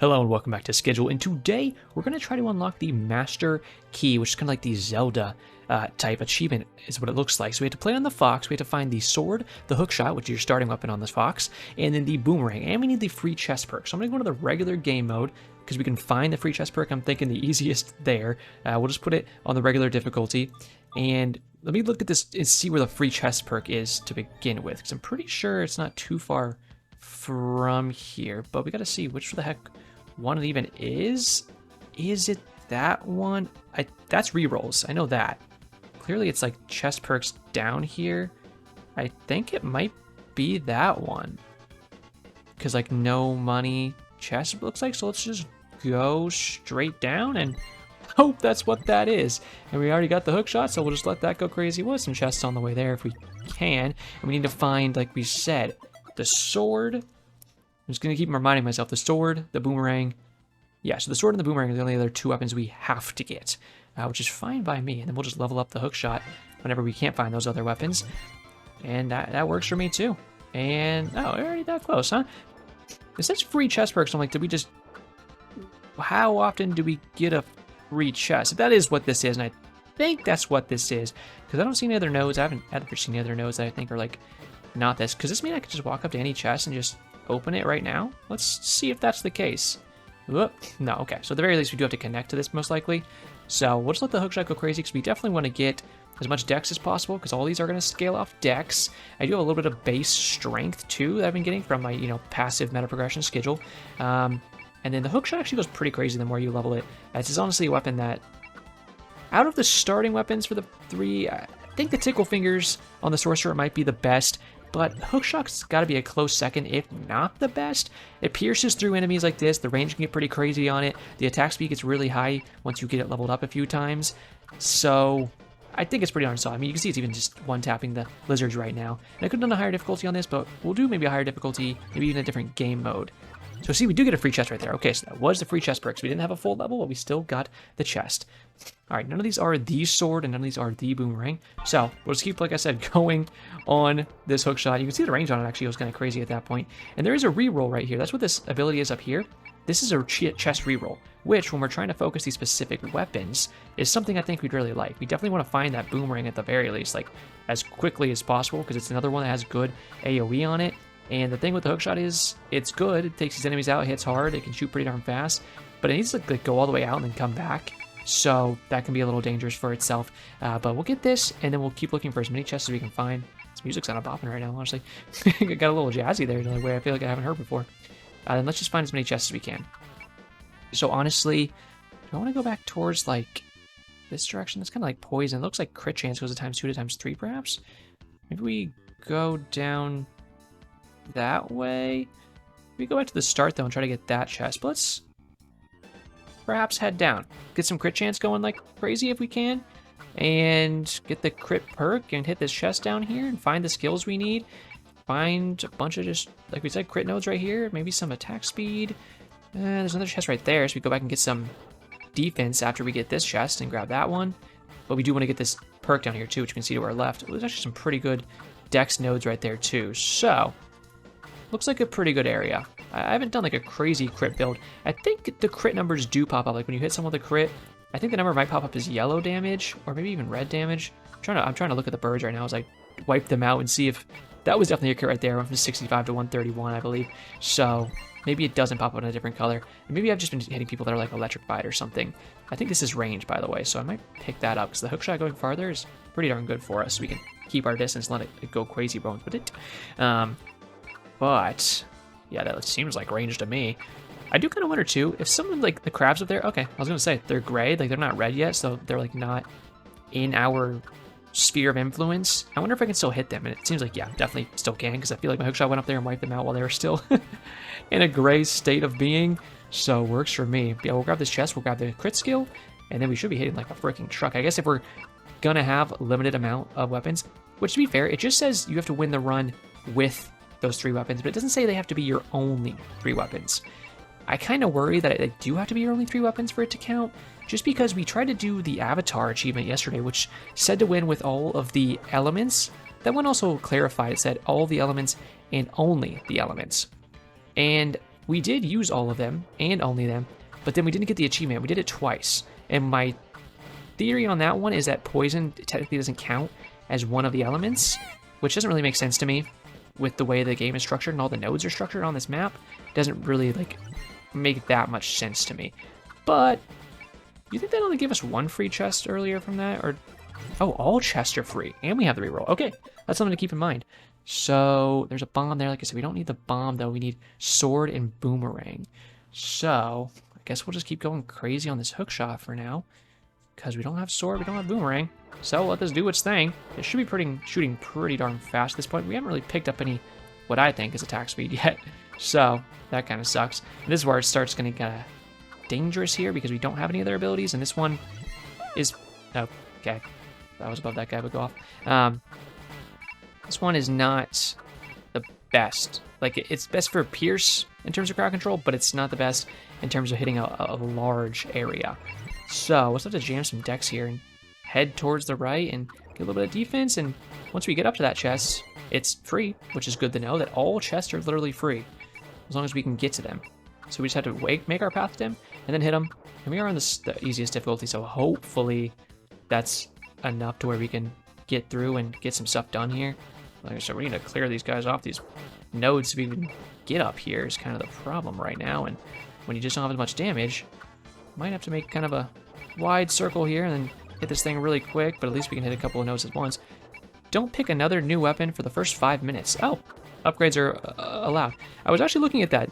Hello and welcome back to Skiggill, and today we're going to try to unlock the Master Key, which is kind of like the Zelda type achievement is what it looks like. So we have to play on the fox, we have to find the sword, the hookshot, which is your starting weapon on this fox, and then the boomerang, and we need the free chest perk. So I'm going to go to the regular game mode, because we can find the free chest perk. I'm thinking the easiest there. We'll just put it on the regular difficulty, and let me look at this and see where the free chest perk is to begin with, because I'm pretty sure it's not too far from here, but we got to see which the heck one it even is. Is it that one? That's rerolls, I know that. Clearly it's like chest perks down here. I think it might be that one, because like no money chest looks like. So let's just go straight down and hope that's what that is. And we already got the hook shot, so we'll just let that go crazy. We'll have some chests on the way there if we can. And we need to find, like we said, the sword. I'm just going to keep reminding myself, the sword, the boomerang. Yeah, so the sword and the boomerang are the only other two weapons we have to get, which is fine by me. And then we'll just level up the hook shot whenever we can't find those other weapons. And that works for me too. And, oh, we're already that close, huh? It says free chest perks. I'm like, did we just... How often do we get a free chest? If that is what this is, and I think that's what this is, because I don't see any other nodes. I haven't ever seen any other nodes that I think are like, not this. Because this means I could just walk up to any chest and just open it right now. Let's see if that's the case. Whoop. No, okay. So at the very least, we do have to connect to this most likely. So we'll just let the hookshot go crazy, because we definitely want to get as much dex as possible, because all these are going to scale off dex. I do have a little bit of base strength too that I've been getting from my, passive meta progression Skiggill. And then the hookshot actually goes pretty crazy the more you level it. This is honestly a weapon that, out of the starting weapons for the three, I think the tickle fingers on the sorcerer might be the best. But hookshot's got to be a close second, if not the best. It pierces through enemies like this. The range can get pretty crazy on it. The attack speed gets really high once you get it leveled up a few times. So I think it's pretty darn solid. I mean, you can see it's even just one-tapping the lizards right now. And I could have done a higher difficulty on this, but we'll do maybe a higher difficulty, maybe even a different game mode. So see, we do get a free chest right there. Okay, so that was the free chest perks. We didn't have a full level, but we still got the chest. All right, none of these are the sword, and none of these are the boomerang. So we'll just keep, like I said, going on this hook shot. You can see the range on it actually goes kind of crazy at that point. And there is a reroll right here. That's what this ability is up here. This is a chest reroll, which, when we're trying to focus these specific weapons, is something I think we'd really like. We definitely want to find that boomerang at the very least, like as quickly as possible, because it's another one that has good AoE on it. And the thing with the hookshot is, it's good. It takes these enemies out, hits hard, it can shoot pretty darn fast, but it needs to like go all the way out and then come back. So that can be a little dangerous for itself. But we'll get this, and then we'll keep looking for as many chests as we can find. This music's kind of bopping right now, honestly. It got a little jazzy there in a way I feel like I haven't heard before. Then let's just find as many chests as we can. So honestly, do I want to go back towards like this direction? That's kind of like poison. It looks like crit chance goes to ×2 to ×3 perhaps. Maybe we go down that way. We go back to the start though and try to get that chest. But let's perhaps head down, get some crit chance going like crazy if we can, and get the crit perk and hit this chest down here and find the skills we need. Find a bunch of, just like we said, crit nodes right here, maybe some attack speed. There's another chest right there, so we go back and get some defense after we get this chest and grab that one. But we do want to get this perk down here too, which you can see to our left. There's actually some pretty good dex nodes right there too. So looks like a pretty good area. I haven't done like a crazy crit build. I think the crit numbers do pop up. Like when you hit someone with a crit, I think the number might pop up as yellow damage or maybe even red damage. I'm trying to look at the birds right now as I wipe them out and see if that was definitely a crit right there. Went from 65 to 131, I believe. So maybe it doesn't pop up in a different color. And maybe I've just been hitting people that are like electrified or something. I think this is range, by the way, so I might pick that up because the hookshot going farther is pretty darn good for us. We can keep our distance and let it go crazy bones with it. But yeah, that seems like range to me. I do kind of wonder too, if someone like the crabs up there, okay, I was gonna say they're gray, like they're not red yet, so they're like not in our sphere of influence. I wonder if I can still hit them, and it seems like, yeah, definitely still can, because I feel like my hookshot went up there and wiped them out while they were still in a gray state of being, so works for me. But yeah, we'll grab this chest, we'll grab the crit skill, and then we should be hitting like a freaking truck. I guess if we're gonna have a limited amount of weapons, which to be fair, it just says you have to win the run with those 3 weapons, but it doesn't say they have to be your only 3 weapons. I kind of worry that they do have to be your only 3 weapons for it to count, just because we tried to do the Avatar achievement yesterday, which said to win with all of the elements. That one also clarified, it said all the elements and only the elements. And we did use all of them and only them, but then we didn't get the achievement. We did it twice. And my theory on that one is that poison technically doesn't count as one of the elements, which doesn't really make sense to me with the way the game is structured and all the nodes are structured on this map. It doesn't really like make that much sense to me. But you think that only gave us one free chest earlier from that? Or oh, all chests are free and we have the reroll. Okay, that's something to keep in mind. So there's a bomb there. Like I said, we don't need the bomb though. We need sword and boomerang. So I guess we'll just keep going crazy on this hook shot for now, because we don't have sword, we don't have boomerang. So let this do its thing. It should be shooting pretty darn fast at this point. We haven't really picked up any, what I think is attack speed yet. So that kind of sucks. And this is where it starts going to get dangerous here, because we don't have any other abilities. And this one is, oh, okay. That was above that guy, but go off. This one is not the best. Like, it's best for Pierce in terms of crowd control, but it's not the best in terms of hitting a large area. So let's have to jam some decks here and head towards the right and get a little bit of defense. And once we get up to that chest, it's free, which is good to know that all chests are literally free as long as we can get to them. So we just have to make our path to them and then hit them. And we are on the easiest difficulty, so hopefully that's enough to where we can get through and get some stuff done here. Like I said, we need to clear these guys off these nodes to even get up here is kind of the problem right now. And when you just don't have as much damage, might have to make kind of a wide circle here and then hit this thing really quick, but at least we can hit a couple of nodes at once. Don't pick another new weapon for the first 5 minutes. Oh, upgrades are allowed. I was actually looking at that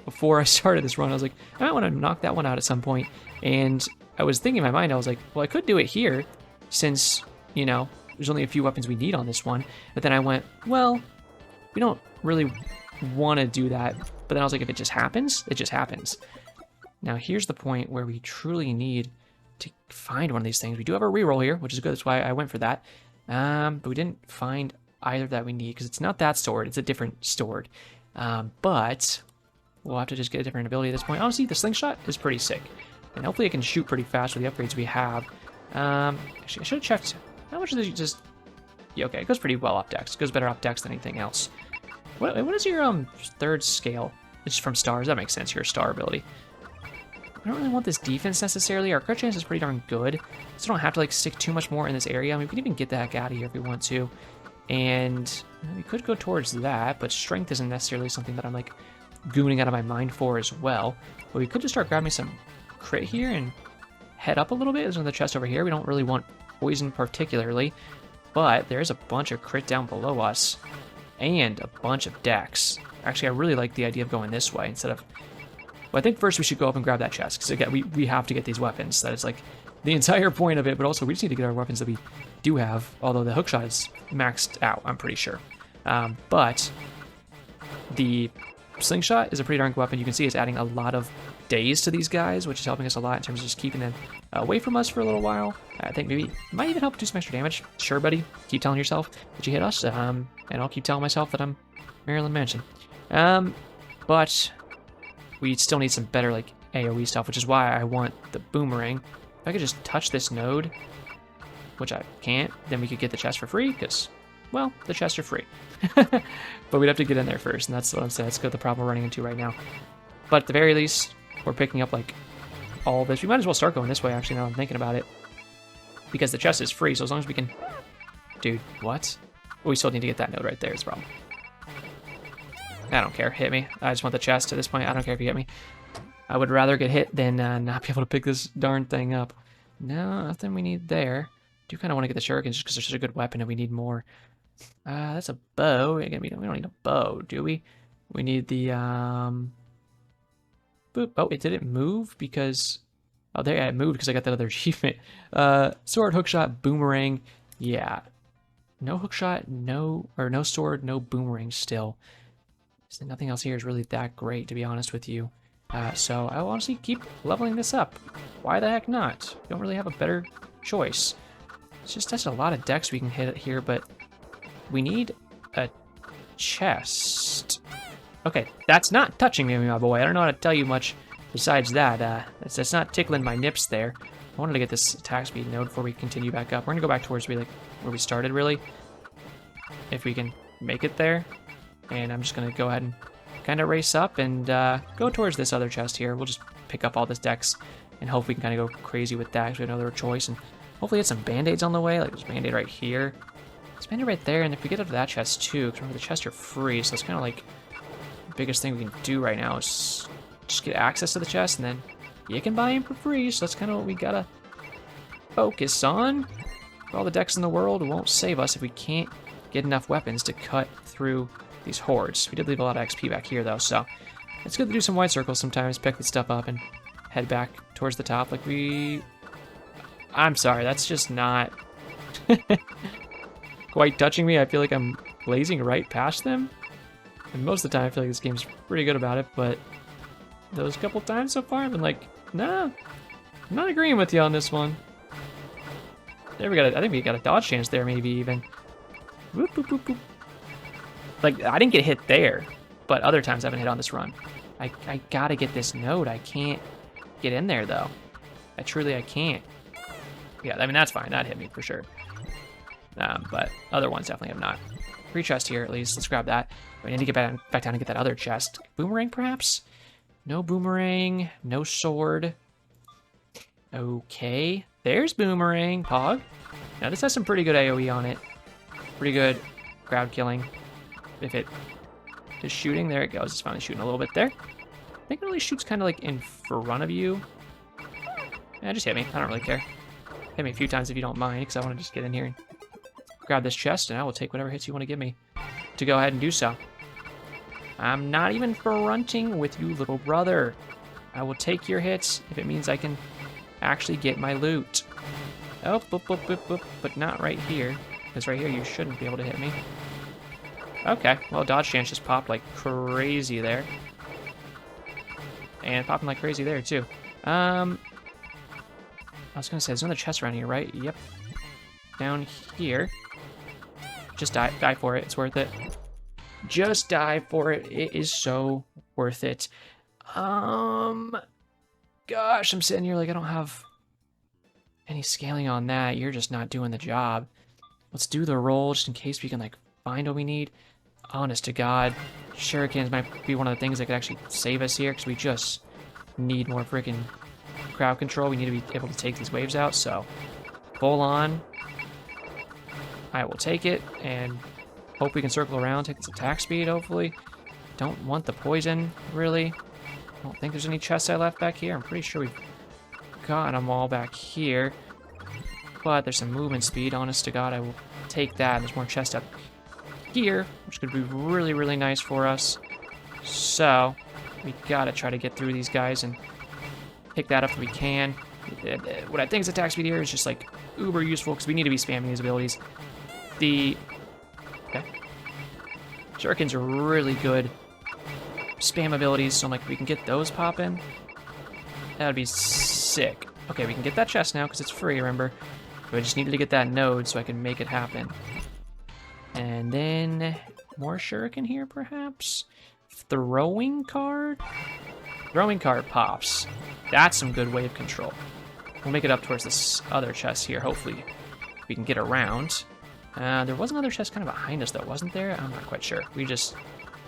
before I started this run. I was like, I might want to knock that one out at some point. And I was thinking in my mind, I was like, well, I could do it here since, you know, there's only a few weapons we need on this one. But then I went, well, we don't really want to do that. But then I was like, if it just happens, it just happens. Now, here's the point where we truly need to find one of these things. We do have a reroll here, which is good. That's why I went for that. But we didn't find either that we need, because it's not that sword. It's a different sword. But we'll have to just get a different ability at this point. Honestly, the slingshot is pretty sick. And hopefully it can shoot pretty fast with the upgrades we have. Actually, I should have checked. How much does it just... Yeah, okay, it goes pretty well off dex. It goes better off dex than anything else. What is your third scale? It's just from stars. That makes sense, your star ability. I don't really want this defense necessarily. Our crit chance is pretty darn good, so I don't have to like stick too much more in this area. I mean, we can even get the heck out of here if we want to. And we could go towards that, but strength isn't necessarily something that I'm like gooning out of my mind for as well. But we could just start grabbing some crit here and head up a little bit. There's another chest over here. We don't really want poison particularly, but there's a bunch of crit down below us and a bunch of dex. Actually, I really like the idea of going this way instead of... Well, I think first we should go up and grab that chest, because again, we have to get these weapons. That is like the entire point of it, but also we just need to get our weapons that we do have, although the hookshot is maxed out, I'm pretty sure. But the slingshot is a pretty darn good weapon. You can see it's adding a lot of days to these guys, which is helping us a lot in terms of just keeping them away from us for a little while. I think maybe it might even help do some extra damage. Sure, buddy. Keep telling yourself that you hit us, and I'll keep telling myself that I'm Marilyn Manson. But we still need some better like AoE stuff, which is why I want the boomerang. If I could just touch this node, which I can't, then we could get the chest for free, because, well, the chests are free. But we'd have to get in there first, and that's what I'm saying. That's the problem we're running into right now. But at the very least, we're picking up like all this. We might as well start going this way, actually, now I'm thinking about it. Because the chest is free, so as long as we can... Dude, what? Well, we still need to get that node right there, is the problem. I don't care. Hit me. I just want the chest at this point. I don't care if you hit me. I would rather get hit than not be able to pick this darn thing up. No, nothing we need there. Do kind of want to get the shurikens just because they're such a good weapon and we need more. That's a bow. Again, we don't need a bow, do we? We need the... Boop. Oh, it didn't move because... Oh, there, yeah, it moved because I got that other achievement. Sword, hookshot, boomerang. Yeah. No hookshot, no sword, no boomerang still. So nothing else here is really that great, to be honest with you. So I'll honestly keep leveling this up. Why the heck not? We don't really have a better choice. It's just that's a lot of decks we can hit here, but we need a chest. Okay, that's not touching me, my boy. I don't know how to tell you much besides that. That's not tickling my nips there. I wanted to get this attack speed node before we continue back up. We're gonna go back towards where we started, really. If we can make it there. And I'm just gonna go ahead and kind of race up and go towards this other chest here. We'll just pick up all this dex and hope we can kind of go crazy with that because we have no other choice. And hopefully get some band-aids on the way. Like, there's a band-aid right here. There's a band-aid right there. And if we get up to that chest too, because remember the chests are free, so it's kind of like the biggest thing we can do right now is just get access to the chest, and then you can buy them for free. So that's kind of what we gotta focus on. All the dex in the world won't save us if we can't get enough weapons to cut through these hordes. We did leave a lot of XP back here though, so it's good to do some wide circles sometimes, pick the stuff up and head back towards the top like we... I'm sorry, that's just not quite touching me. I feel like I'm blazing right past them. And most of the time I feel like this game's pretty good about it, but those couple times so far I've been like, nah, I'm not agreeing with you on this one. There we got I think we got a dodge chance there maybe even. Whoop, whoop, whoop, whoop. Like, I didn't get hit there, but other times I've been hit on this run. I gotta get this node. I can't get in there, though. I can't. Yeah, I mean, that's fine. That hit me for sure. But other ones definitely have not. Free chest here, at least. Let's grab that. We need to get back down and get that other chest. Boomerang, perhaps? No boomerang. No sword. Okay. There's boomerang. Pog. Now, this has some pretty good AoE on it. Pretty good crowd killing. If it is shooting, there it goes. It's finally shooting a little bit there. I think it really shoots kind of like in front of you. Yeah, just hit me. I don't really care. Hit me a few times if you don't mind, because I want to just get in here and grab this chest, and I will take whatever hits you want to give me to go ahead and do so. I'm not even fronting with you, little brother. I will take your hits if it means I can actually get my loot. Oh, boop, boop, boop, boop, but not right here, because right here you shouldn't be able to hit me. Okay, well, dodge chance just popped like crazy there. And popping like crazy there, too. I was going to say, there's another chest around here, right? Yep. Down here. Just die for it. It's worth it. Just die for it. It is so worth it. Gosh, I'm sitting here like I don't have any scaling on that. You're just not doing the job. Let's do the roll just in case we can, like, find what we need. Honest to God, shurikens might be one of the things that could actually save us here, because we just need more freaking crowd control. We need to be able to take these waves out, so full on. I will take it, and hope we can circle around, take this attack speed, hopefully. Don't want the poison, really. I don't think there's any chests I left back here. I'm pretty sure we've gotten them all back here. But there's some movement speed, honest to God. I will take that. There's more chests up here, which could be really, really nice for us. So, we gotta try to get through these guys and pick that up if we can. What I think is attack speed here is just like uber useful because we need to be spamming these abilities. Okay. Shurikens are really good spam abilities, so I'm like, we can get those popping. That would be sick. Okay, we can get that chest now because it's free, remember? But I just needed to get that node so I can make it happen. And then more shuriken here, perhaps? Throwing card? Throwing card pops. That's some good wave control. We'll make it up towards this other chest here. Hopefully we can get around. There was another chest kind of behind us, though, wasn't there? I'm not quite sure. We just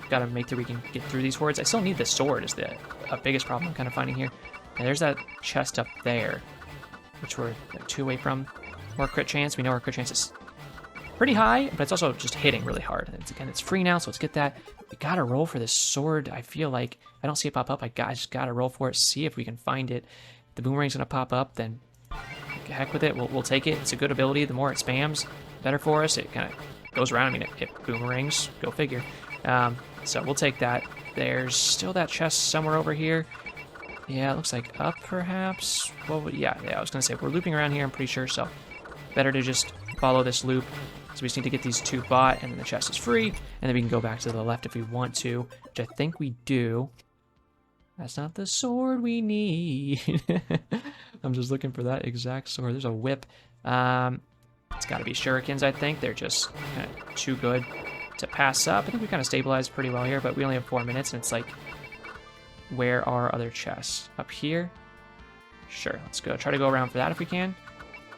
gotta make sure we can get through these hordes. I still need the sword is the biggest problem I'm kind of finding here. And there's that chest up there, which we're like 2 away from. More crit chance. We know our crit chance is pretty high, but it's also just hitting really hard. And again, it's free now, so let's get that. We gotta roll for this sword. I feel like I don't see it pop up. I just gotta roll for it, see if we can find it. If the boomerang's gonna pop up, then heck with it. We'll take it. It's a good ability. The more it spams, the better for us. It kind of goes around. I mean, it boomerangs. Go figure. So we'll take that. There's still that chest somewhere over here. Yeah, it looks like up, perhaps. Well, yeah, I was gonna say we're looping around here. I'm pretty sure. So better to just follow this loop. So we just need to get these 2 bought, and then the chest is free, and then we can go back to the left if we want to, which I think we do. That's not the sword we need. I'm just looking for that exact sword. There's a whip. It's got to be shurikens, I think. They're just kind of too good to pass up. I think we kind of stabilized pretty well here, but we only have 4 minutes, and it's like, where are other chests? Up here? Sure, let's go. Try to go around for that if we can.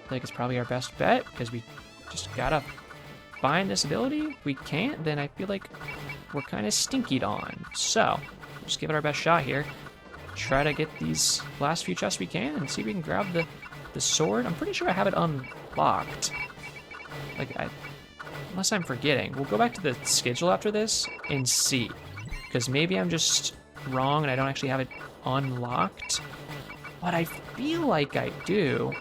I think it's probably our best bet, because we just gotta find this ability. If we can't, then I feel like we're kind of stinkied on. So, just give it our best shot here. Try to get these last few chests we can and see if we can grab the sword. I'm pretty sure I have it unlocked. Like, unless I'm forgetting. We'll go back to the Skiggill after this and see. Because maybe I'm just wrong and I don't actually have it unlocked. But I feel like I do.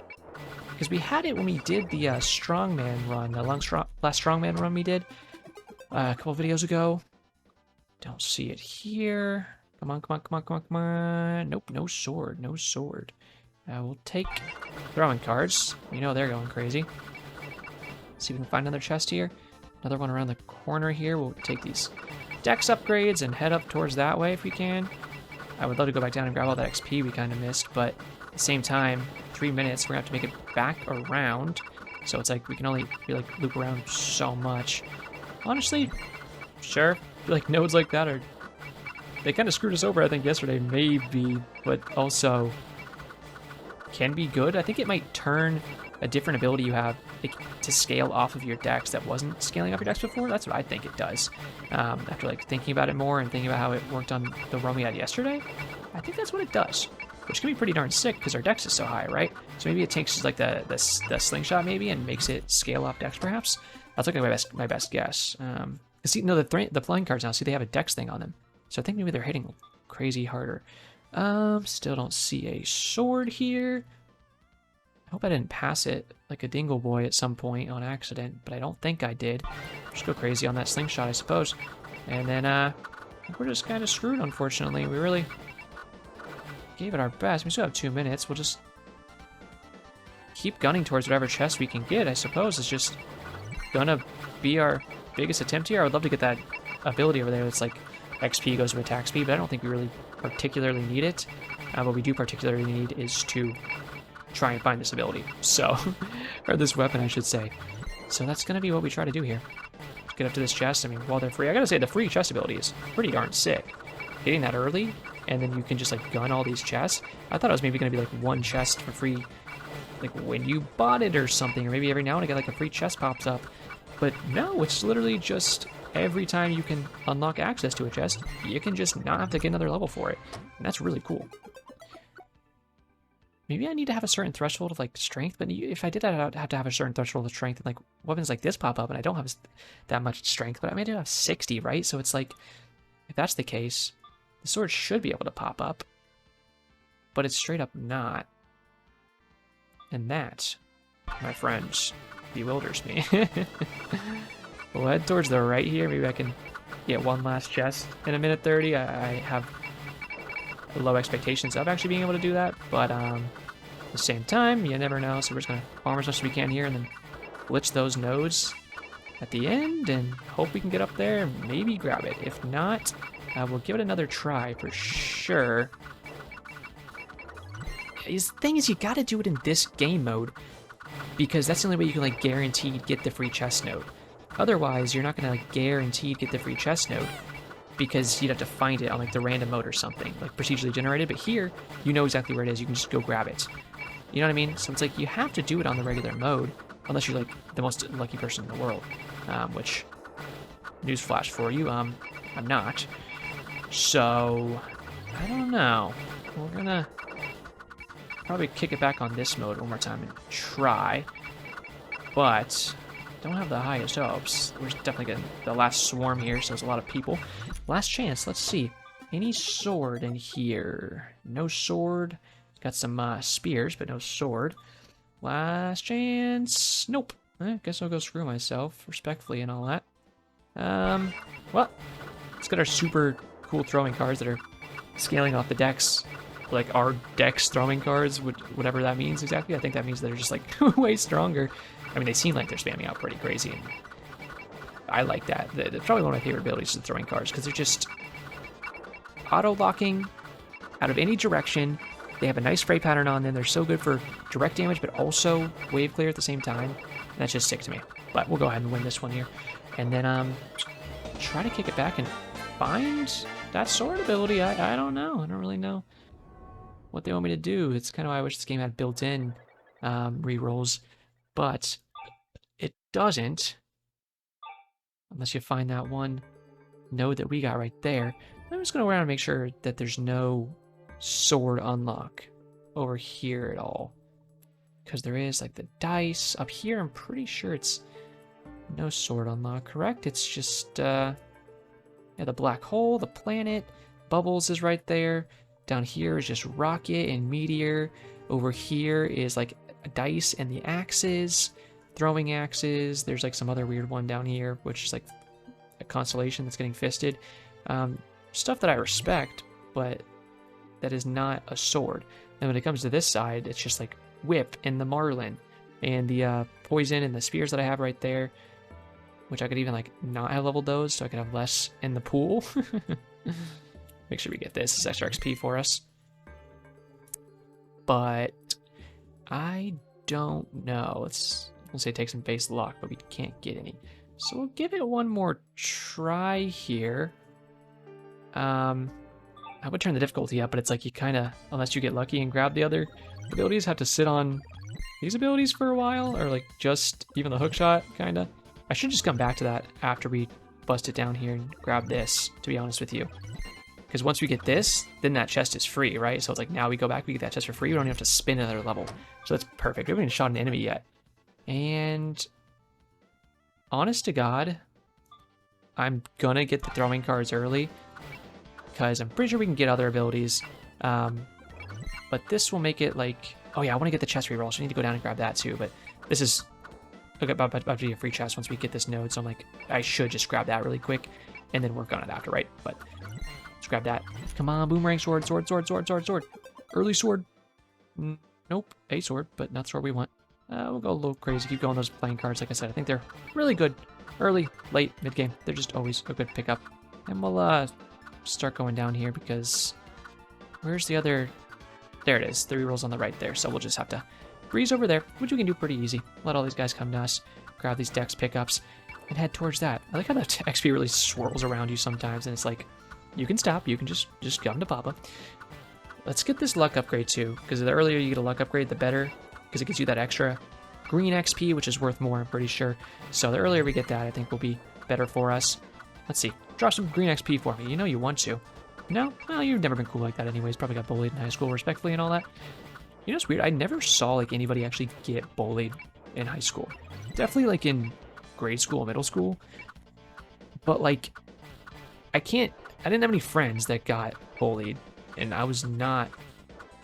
Because we had it when we did the strongman run, the last strongman run we did a couple videos ago. Don't see it here. Come on, come on, come on, come on, come on. Nope, no sword, no sword. We'll take throwing cards. You know they're going crazy. See if we can find another chest here. Another one around the corner here. We'll take these dex upgrades and head up towards that way if we can. I would love to go back down and grab all that XP we kind of missed, but at the same time, 3 minutes, we're going to have to make it back around. So it's like we can only loop around so much. Honestly, sure. I feel like nodes like that are... They kind of screwed us over, I think, yesterday, maybe, but also can be good. I think it might turn a different ability you have to scale off of your dex that wasn't scaling off your dex before. That's what I think it does. After like thinking about it more and thinking about how it worked on the run we had yesterday, I think that's what it does. Which can be pretty darn sick because our dex is so high, right? So maybe it takes like the slingshot maybe and makes it scale off dex perhaps. That's like my best guess. See, no, the flying cards now, see they have a dex thing on them. So I think maybe they're hitting crazy harder. Still don't see a sword here. I hope I didn't pass it like a dingle boy at some point on accident, but I don't think I did. Just go crazy on that slingshot, I suppose. And then I think we're just kind of screwed, unfortunately. We really gave it our best. We still have 2 minutes. We'll just keep gunning towards whatever chest we can get, I suppose. It's just gonna be our biggest attempt here. I would love to get that ability over there that's like XP goes with attack speed, but I don't think we really particularly need it. What we do particularly need is to try and find this ability. So, or this weapon, I should say. So that's going to be what we try to do here. Get up to this chest. I mean, while they're free, I gotta say the free chest ability is pretty darn sick. Getting that early, and then you can just like gun all these chests. I thought it was maybe going to be like one chest for free, like when you bought it or something, or maybe every now and again like a free chest pops up. But no, it's literally just every time you can unlock access to a chest, you can just not have to get another level for it. And that's really cool. Maybe I need to have a certain threshold of like strength, but if I did that, I'd have to have a certain threshold of strength, and like weapons like this pop up, and I don't have that much strength, but I do have 60, right? So it's like, if that's the case, the sword should be able to pop up, but it's straight up not. And that, my friends, bewilders me. We'll head towards the right here. Maybe I can get one last chest in a minute 30. I have low expectations of actually being able to do that, but at the same time, you never know. So we're just gonna farm as much as we can here and then glitch those nodes at the end and hope we can get up there and maybe grab it. If not, we'll give it another try for sure. The thing is, you gotta do it in this game mode because that's the only way you can like guaranteed get the free chest node. Otherwise, you're not gonna like guaranteed get the free chest node because you'd have to find it on like the random mode or something, like procedurally generated. But here, you know exactly where it is. You can just go grab it. You know what I mean? So it's like you have to do it on the regular mode unless you're like the most lucky person in the world, which, newsflash for you, I'm not. So, I don't know. We're gonna probably kick it back on this mode one more time and try, but don't have the highest hopes. We're definitely getting the last swarm here, so there's a lot of people. Last chance, let's see. Any sword in here? No sword. Got some spears, but no sword. Last chance. Nope. I guess I'll go screw myself, respectfully and all that. Well, let's get our super cool throwing cards that are scaling off the decks. Like our dex throwing cards, whatever that means exactly. I think that means they're just like way stronger. I mean, they seem like they're spamming out pretty crazy, and I like that. They're probably one of my favorite abilities is the throwing cards because they're just auto-locking out of any direction. They have a nice fray pattern on them. They're so good for direct damage, but also wave clear at the same time. And that's just sick to me. But we'll go ahead and win this one here. And then try to kick it back and find that sword ability. I don't know. I don't really know what they want me to do. It's kind of why I wish this game had built-in rerolls, but it doesn't. unless you find that one node that we got right there. I'm just going to go around and make sure that there's no sword unlock over here at all. Because there is like the dice up here. I'm pretty sure it's no sword unlock, correct? It's just, yeah, the black hole, the planet, bubbles is right there. Down here is just rocket and meteor. Over here is like a dice and the axes, throwing axes. There's like some other weird one down here, which is like a constellation that's getting fisted. Stuff that I respect, but that is not a sword. And when it comes to this side, it's just like whip and the marlin and the poison and the spears that I have right there, which I could even like not have leveled those so I could have less in the pool. Make sure we get this. It's extra XP for us. But I don't know. We'll say take some base luck, but we can't get any. So we'll give it one more try here. I would turn the difficulty up, but it's like you kind of, unless you get lucky and grab the other abilities, have to sit on these abilities for a while, or like just even the hook shot, kind of. I should just come back to that after we bust it down here and grab this, to be honest with you. Because once we get this, then that chest is free, right? So it's like now we go back, we get that chest for free, we don't even have to spin another level. So that's perfect. We haven't even shot an enemy yet. And honest to God, I'm gonna get the throwing cards early, because I'm pretty sure we can get other abilities. But this will make it like, oh yeah, I want to get the chest reroll, so I need to go down and grab that too. But this is about to be a free chest once we get this node, so I'm like, I should just grab that really quick and then work on it after, right? But let's grab that. Come on, boomerang sword, sword, sword, sword, sword, sword. Early sword. Nope, a sword, but not the sword we want. We'll go a little crazy, keep going those playing cards. Like I said, I think they're really good. Early, late, mid-game. They're just always a good pickup. And we'll start going down here because where's the other? There it is. 3 rolls on the right there. So we'll just have to breeze over there, which we can do pretty easy. Let all these guys come to us, grab these dex pickups, and head towards that. I like how that XP really swirls around you sometimes, and it's like, you can stop, you can just come to Papa. Let's get this luck upgrade too, because the earlier you get a luck upgrade, the better, because it gives you that extra green XP, which is worth more, I'm pretty sure. So the earlier we get that, I think will be better for us. Let's see. Draw some green XP for me. You know you want to. No? Well, you've never been cool like that anyways. Probably got bullied in high school respectfully and all that. You know, it's weird. I never saw, like, anybody actually get bullied in high school. Definitely, like, in grade school, middle school. But, like, I didn't have any friends that got bullied. And I was not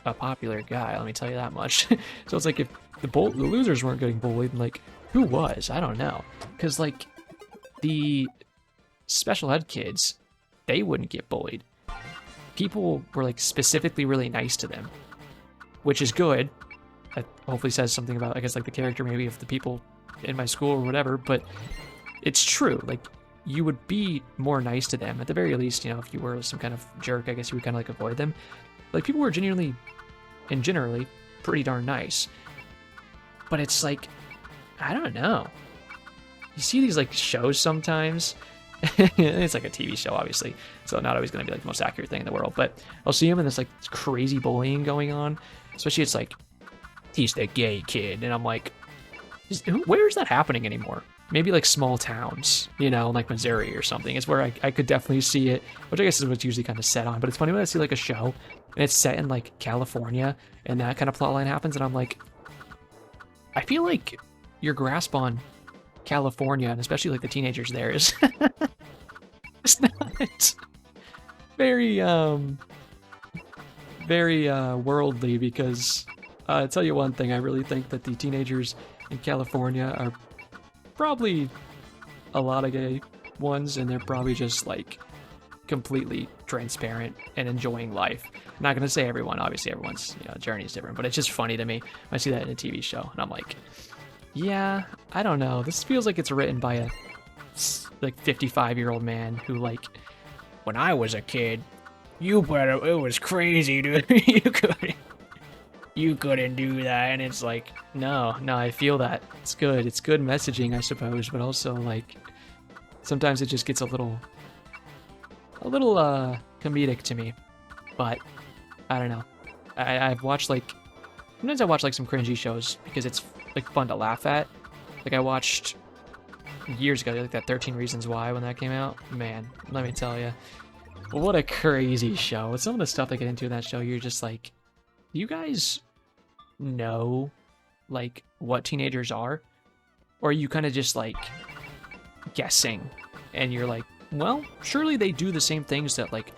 a popular guy, let me tell you that much. So it's like, if the losers weren't getting bullied, like, who was? I don't know. Because, like, the special ed kids, they wouldn't get bullied. People were like specifically really nice to them, which is good. That hopefully says something about, I guess, like the character maybe of the people in my school or whatever, but it's true. Like, you would be more nice to them at the very least. You know, if you were some kind of jerk, I guess you would kind of like avoid them. Like, people were genuinely and generally pretty darn nice, but it's like, I don't know. You see these like shows sometimes. It's like a TV show, obviously, so not always going to be like the most accurate thing in the world, but I'll see him and there's like crazy bullying going on, especially it's like, he's the gay kid, and I'm like, where is that happening anymore? Maybe like small towns, you know, like Missouri or something is where I could definitely see it, which I guess is what's usually kind of set on. But it's funny when I see like a show and it's set in like California and that kind of plot line happens, and I'm like, I feel like your grasp on California, and especially like the teenagers there, is it's not very worldly, because I'll tell you one thing, I really think that the teenagers in California are probably a lot of gay ones, and they're probably just like completely transparent and enjoying life. I'm not gonna say everyone, obviously everyone's, you know, journey is different, but it's just funny to me when I see that in a TV show, and I'm like, yeah, I don't know. This feels like it's written by a like 55-year-old man who, like, when I was a kid, it was crazy, dude. you couldn't do that. And it's like, no, I feel that. It's good. It's good messaging, I suppose, but also like sometimes it just gets a little comedic to me. But I don't know. I've watched like, sometimes I watch like some cringy shows because it's like fun to laugh at. Like I watched years ago, like that 13 Reasons Why when that came out. Man, let me tell you, what a crazy show. Some of the stuff they get into in that show, you're just like, you guys know, like, what teenagers are? Or are you kind of just, like, guessing? And you're like, well, surely they do the same things that, like,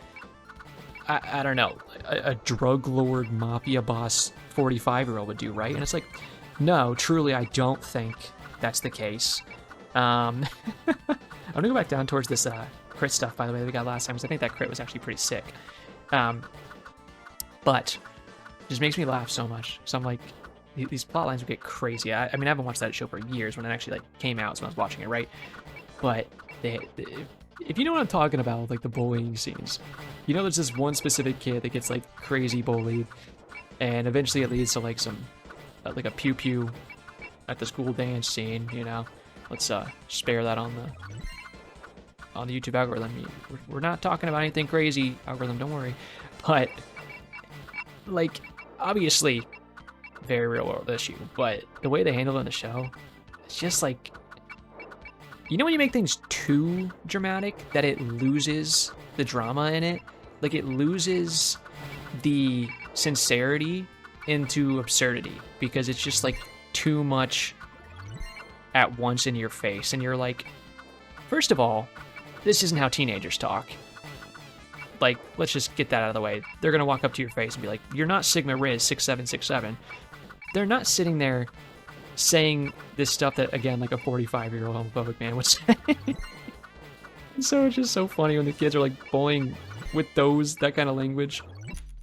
I don't know, a drug lord mafia boss 45-year-old would do, right? And it's like, no, truly, I don't think that's the case. I'm gonna go back down towards this crit stuff, by the way, that we got last time, because I think that crit was actually pretty sick. But it just makes me laugh so much. So I'm like, these plot lines would get crazy. I mean, I haven't watched that show for years when it actually like came out, so I was watching it, right? But if you know what I'm talking about, like the bullying scenes, you know, there's this one specific kid that gets like crazy bullied, and eventually it leads to like some like a pew pew at the school dance scene. You know, let's spare that on the YouTube algorithm. We're not talking about anything crazy, algorithm, don't worry. But like, obviously, very real world issue. But the way they handle it in the show, it's just like, you know when you make things too dramatic that it loses the drama in it? Like it loses the sincerity into absurdity because it's just like too much at once in your face. And you're like, first of all, this isn't how teenagers talk. Like, let's just get that out of the way. They're going to walk up to your face and be like, you're not Sigma Riz 6767. They're not sitting there saying this stuff that, again, like a 45-year-old homophobic man would say. So it's just so funny when the kids are like bullying with that kind of language.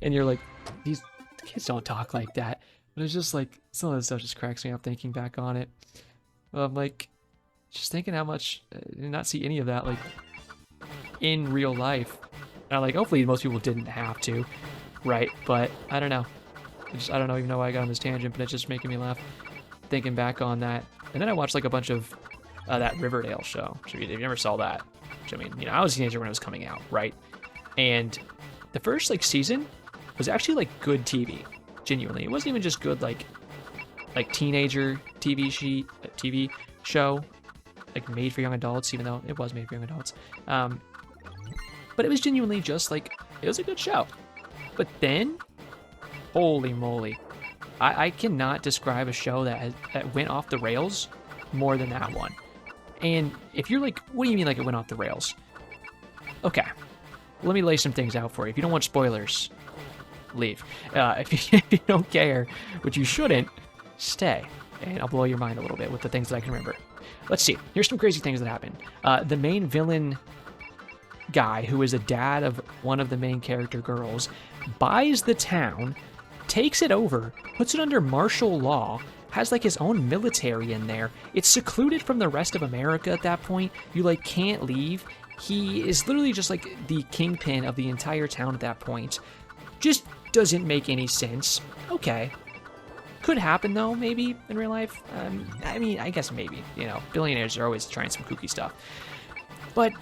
And you're like, these kids don't talk like that. But it's just like, some of this stuff just cracks me up thinking back on it. I'm like, just thinking how much, did not see any of that, like, in real life. And like, hopefully most people didn't have to, right? But I don't know. I don't even know why I got on this tangent, but it's just making me laugh thinking back on that. And then I watched like a bunch of that Riverdale show. So if you never saw that, which I mean, you know, I was a teenager when it was coming out, right? And the first like season was actually like good TV, genuinely. It wasn't even just good like teenager TV show, like made for young adults, even though it was made for young adults. But it was genuinely just like, it was a good show. But then, holy moly, I cannot describe a show that went off the rails more than that one. And if you're like, what do you mean like it went off the rails? Okay, let me lay some things out for you. If you don't want spoilers, leave. If you don't care, which you shouldn't, stay. And I'll blow your mind a little bit with the things that I can remember. Let's see. Here's some crazy things that happened. The main villain guy, who is a dad of one of the main character girls, buys the town, takes it over, puts it under martial law, has like his own military in there. It's secluded from the rest of America at that point. You like can't leave. He is literally just like the kingpin of the entire town at that point. Just doesn't make any sense. Okay. Could happen though, maybe in real life. I mean, I guess maybe, you know, billionaires are always trying some kooky stuff. But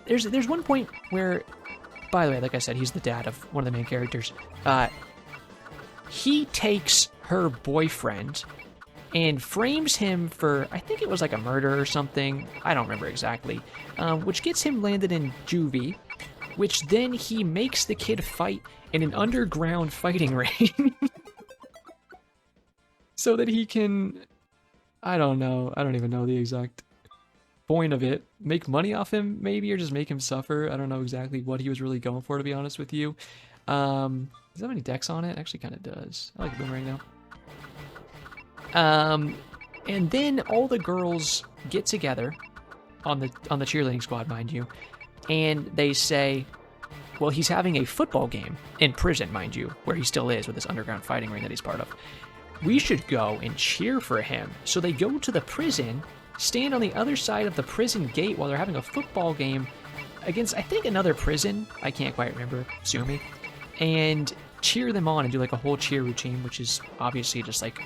there's one point where, by the way, like I said, he's the dad of one of the main characters. He takes her boyfriend and frames him for, I think it was like a murder or something. I don't remember exactly. Which gets him landed in juvie, which then he makes the kid fight in an underground fighting ring. So that he can, I don't know. I don't even know the exact point of it. Make money off him, maybe, or just make him suffer. I don't know exactly what he was really going for, to be honest with you. Does that have any decks on it? Actually kind of does. I like a boomerang though. And then all the girls get together on the cheerleading squad, mind you, and they say, well, he's having a football game in prison, mind you, where he still is with this underground fighting ring that he's part of. We should go and cheer for him. So they go to the prison, stand on the other side of the prison gate while they're having a football game against, I think, another prison. I can't quite remember, sue me. And cheer them on and do like a whole cheer routine, which is obviously just like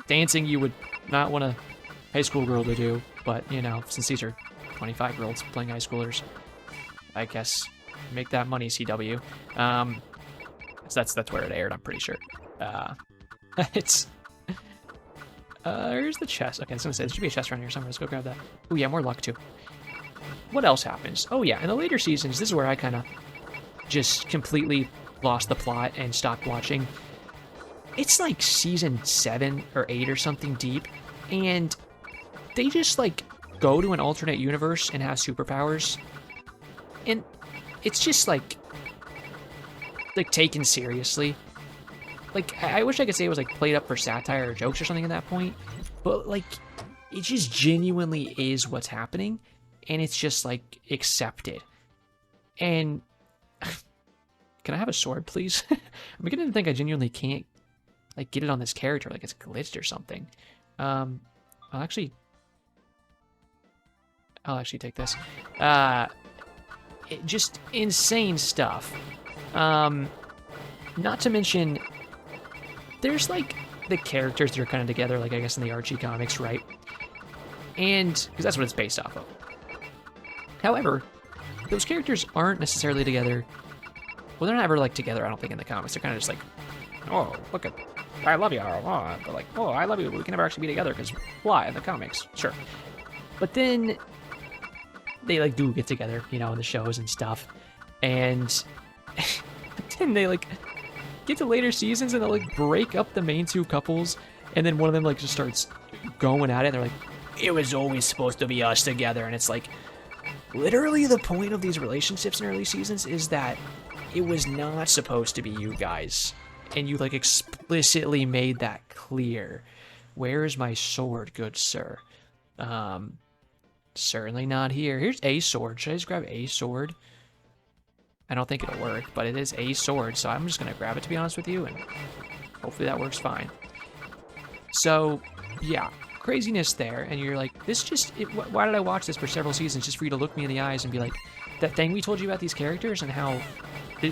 dancing you would not want a high school girl to do. But, you know, since these are 25-year-olds playing high schoolers, I guess make that money, CW. So that's where it aired, I'm pretty sure. It's Here's the chest. Okay, I was gonna say, there should be a chest around here somewhere. Let's go grab that. Oh yeah, more luck too. What else happens? Oh yeah, in the later seasons, this is where I kind of just completely lost the plot and stopped watching. It's like season 7 or 8 or something deep, and they just like go to an alternate universe and have superpowers, and it's just like taken seriously. Like, I wish I could say it was like played up for satire or jokes or something at that point, but like it just genuinely is what's happening, and it's just like accepted. And can I have a sword, please? I'm beginning to think I genuinely can't like get it on this character, like it's glitched or something. I'll actually take this. Just insane stuff. Not to mention, there's like the characters that are kind of together, like I guess in the Archie comics, right? And because that's what it's based off of. However, those characters aren't necessarily together. Well, they're not ever like together, I don't think, in the comics. They're kind of just like, oh, look at, I love you, but like, oh, I love you, but we can never actually be together because why in the comics? Sure. But then they like do get together, you know, in the shows and stuff. And then they like get to later seasons and they'll like break up the main two couples, and then one of them like just starts going at it, and they're like, it was always supposed to be us together. And it's like, literally the point of these relationships in early seasons is that it was not supposed to be you guys, and you like explicitly made that clear. Where is my sword, good sir? Certainly not here. Here's a sword. Should I just grab a sword? I don't think it'll work, but it is a sword, so I'm just gonna grab it, to be honest with you, and hopefully that works fine. So yeah, craziness there, and you're like, this just, why did I watch this for several seasons just for you to look me in the eyes and be like, that thing we told you about these characters and how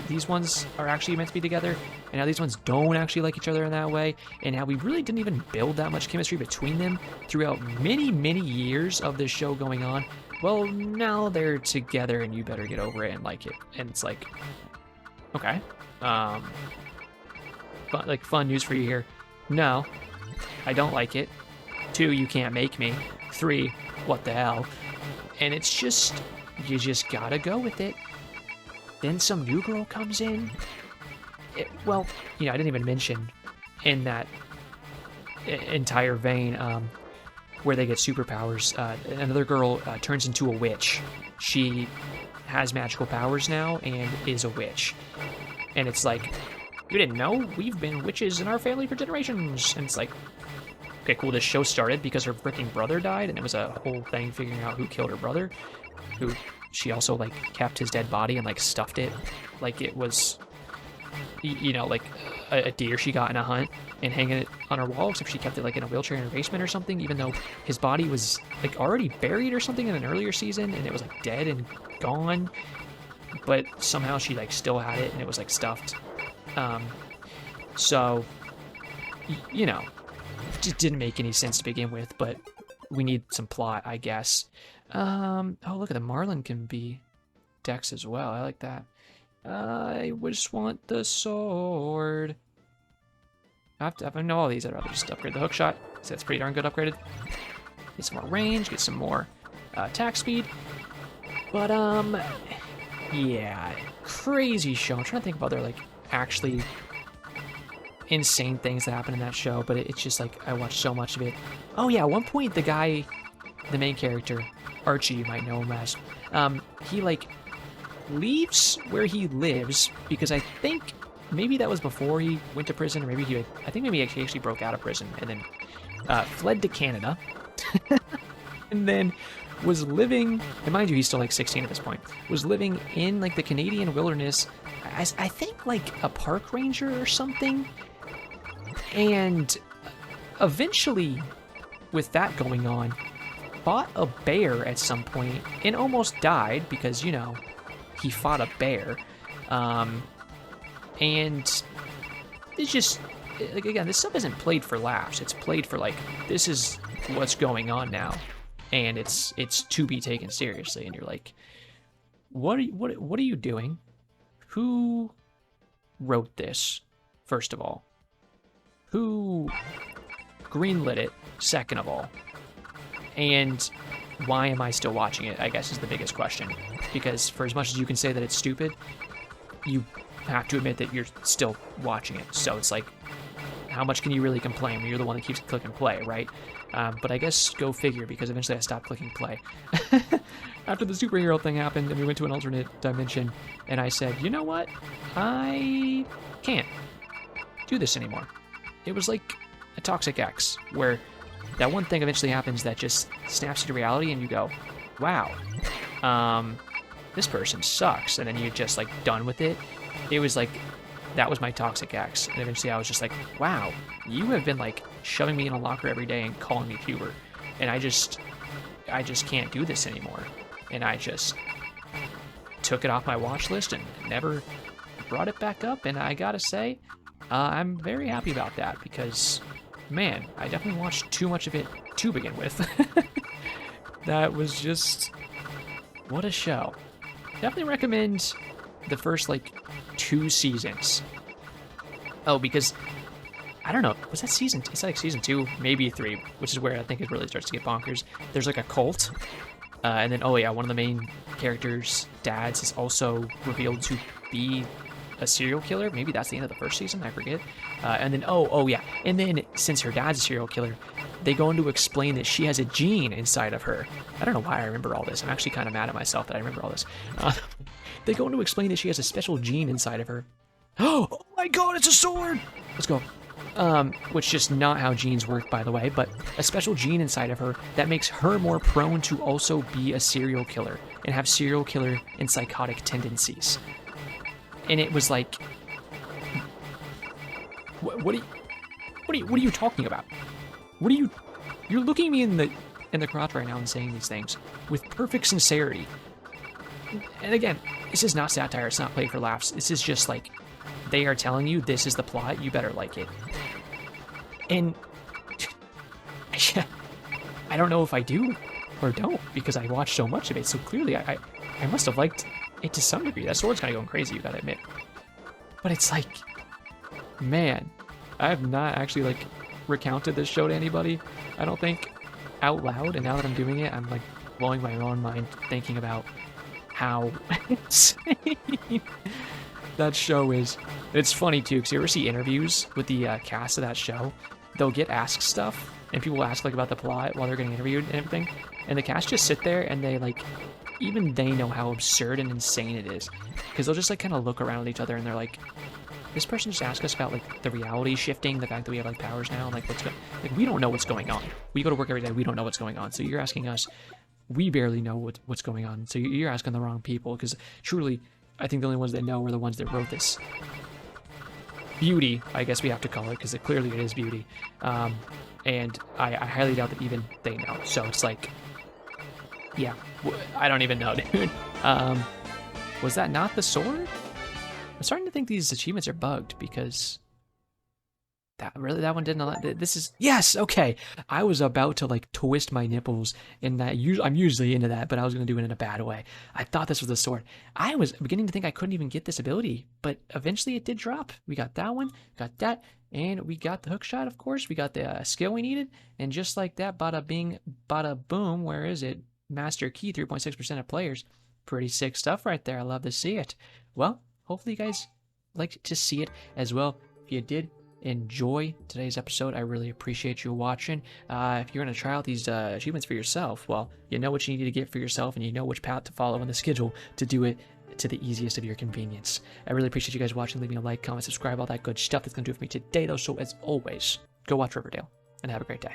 these ones are actually meant to be together, and how these ones don't actually like each other in that way, and how we really didn't even build that much chemistry between them throughout many, many years of this show going on. Well, now they're together and you better get over it and like it. And it's like, okay. But like, fun news for you here. No, I don't like it. 2, you can't make me. 3, what the hell? And it's just, you just gotta go with it. Then some new girl comes in. Well, you know, I didn't even mention in that entire vein, where they get superpowers. Another girl turns into a witch. She has magical powers now and is a witch. And it's like, you didn't know? We've been witches in our family for generations. And it's like, okay, cool, this show started because her freaking brother died, and it was a whole thing figuring out who killed her brother, who she also like kept his dead body and like stuffed it like it was, you know, like a deer she got in a hunt, and hanging it on her wall, except she kept it like in a wheelchair in her basement or something, even though his body was like already buried or something in an earlier season, and it was like dead and gone, but somehow she like still had it and it was like stuffed. So, you know, it just didn't make any sense to begin with, but we need some plot, I guess. Oh, look at the Marlin can be Dex as well. I like that. I just want the sword. I know all these. I'd rather just upgrade the hook shot, so that's pretty darn good upgraded. Get some more range, get some more attack speed. But yeah, crazy show. I'm trying to think of other like actually insane things that happen in that show, but it's just like I watched so much of it. Oh yeah, at one point the guy, the main character, Archie, you might know him as, he like leaves where he lives because I think maybe that was before he went to prison, or maybe he actually broke out of prison and then fled to Canada and then was living, and mind you, he's still like 16 at this point, was living in like the Canadian wilderness as I think like a park ranger or something. And eventually, with that going on, fought a bear at some point and almost died because, you know, he fought a bear. And it's just, like, again, this stuff isn't played for laughs. It's played for like, this is what's going on now, and it's to be taken seriously. And you're like, what are you doing? Who wrote this? First of all, who greenlit it, second of all. And why am I still watching it, I guess, is the biggest question. Because for as much as you can say that it's stupid, you have to admit that you're still watching it. So it's like, how much can you really complain when you're the one that keeps clicking play, right? But I guess go figure, because eventually I stopped clicking play. After the superhero thing happened and we went to an alternate dimension, and I said, you know what? I can't do this anymore. It was like a Toxic X, where that one thing eventually happens that just snaps you to reality and you go, wow, this person sucks. And then you're just like done with it. It was like, that was my Toxic X. And eventually I was just like, wow, you have been like shoving me in a locker every day and calling me puber. And I just can't do this anymore. And I just took it off my watch list and never brought it back up. And I gotta say, I'm very happy about that, because man, I definitely watched too much of it to begin with. That was just, what a show. Definitely recommend the first like 2 seasons. Oh, because I don't know, was that season? It's like season 2, maybe 3, which is where I think it really starts to get bonkers. There's like a cult, and then, oh yeah, one of the main characters' dads is also revealed to be a serial killer. Maybe that's the end of the first season, I forget. And then, oh yeah, and then since her dad's a serial killer, they go on to explain that she has a gene inside of her. I don't know why I remember all this. I'm actually kind of mad at myself that I remember all this. They go on to explain that she has a special gene inside of her. Oh my god, it's a sword! Let's go. Which is not how genes work, by the way, but a special gene inside of her that makes her more prone to also be a serial killer and have serial killer and psychotic tendencies. And it was like, what are you talking about? You're looking at me in the crotch right now and saying these things with perfect sincerity. And again, this is not satire, it's not play for laughs. This is just like, they are telling you this is the plot, you better like it. And I don't know if I do or don't, because I watched so much of it, so clearly I must have liked it to some degree. That sword's kind of going crazy, you gotta admit. But it's like, man, I have not actually like recounted this show to anybody, I don't think, out loud, and now that I'm doing it, I'm like blowing my own mind thinking about how insane that show is. It's funny too, because you ever see interviews with the cast of that show, they'll get asked stuff, and people will ask like about the plot while they're getting interviewed and everything, and the cast just sit there and they like, even they know how absurd and insane it is, because they'll just like kind of look around at each other and they're like, this person just asked us about like the reality shifting, the fact that we have like powers now, and like like we don't know what's going on. We go to work every day, we don't know what's going on. So you're asking us, we barely know what's going on. So you're asking the wrong people, because truly, I think the only ones that know are the ones that wrote this. Beauty, I guess we have to call it, because clearly it is beauty. And I highly doubt that even they know. So it's like, yeah, I don't even know, dude. Was that not the sword? I'm starting to think these achievements are bugged, because that one didn't allow, this is, yes, okay. I was about to like twist my nipples in that. I'm usually into that, but I was going to do it in a bad way. I thought this was the sword. I was beginning to think I couldn't even get this ability, but eventually it did drop. We got that one, got that, and we got the hook shot, of course. We got the skill we needed, and just like that, bada bing, bada boom, where is it? Master key, 3.6% of players. Pretty sick stuff right there. I love to see it. Well, hopefully you guys liked to see it as well. If you did enjoy today's episode, I really appreciate you watching. If you're going to try out these achievements for yourself, well, you know what you need to get for yourself, and you know which path to follow in the schedule to do it to the easiest of your convenience. I really appreciate you guys watching. Leave me a like, comment, subscribe, all that good stuff. That's going to do it for me today, though. So as always, go watch Riverdale and have a great day.